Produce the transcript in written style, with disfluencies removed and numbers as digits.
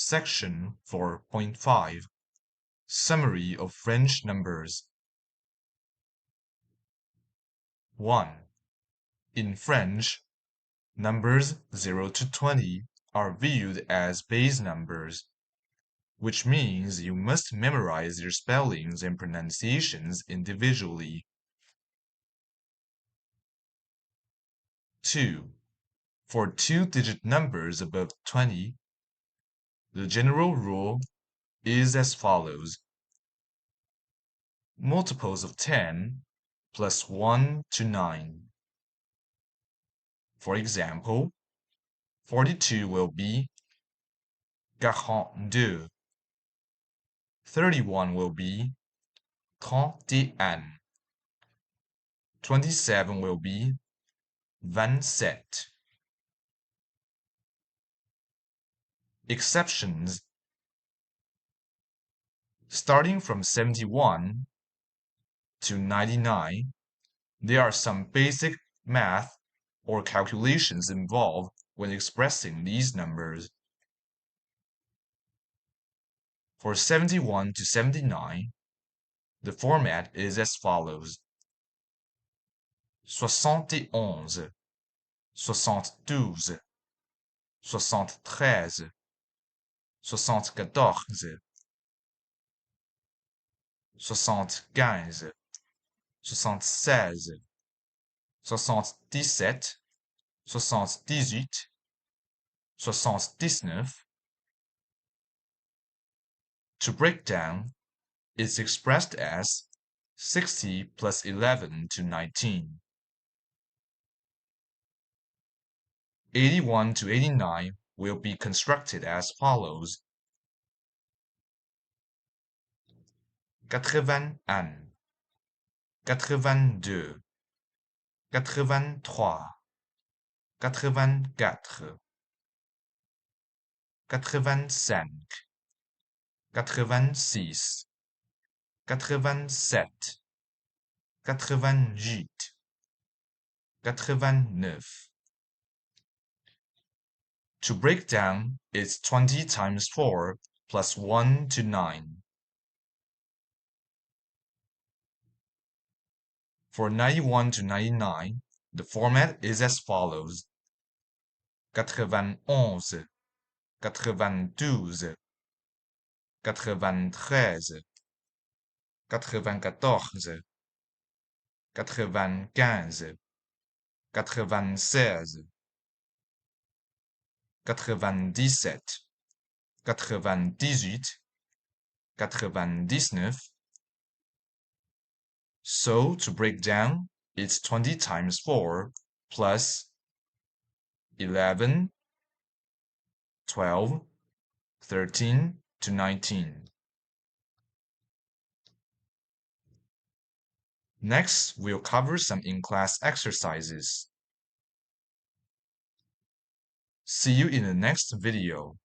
Section 4.5 Summary of French numbers 1. In French, numbers 0 to 20 are viewed as base numbers, which means you must memorize their spellings and pronunciations individually. 2. For two-digit numbers above 20, the general rule is as follows. Multiples of 10 plus 1 to 9. For example, 42 will be 42. 31 will be 31. 27 will be 27. Exceptions. Starting from 71 to 99, there are some basic math or calculations involved when expressing these numbers. For 71 to 79, the format is as follows. 71, 72, 73, 74, 75, 76, 77, 78, 79. To break down, it's expressed as 60 plus 11 to 19. 81 to 89 will be constructed as follows. 81, 82, 83, 84, 85, 86, 87, 88, 89. To break down, it's 20 times 4 plus 1 to 9. For 91 to 99, the format is as follows. 91, 92, 93, 94, 95, 96, 97, 98, 99. So, to break down, it's 20 times 4 plus 11, 12, 13 to 19. Next, we'll cover some in-class exercises. See you in the next video.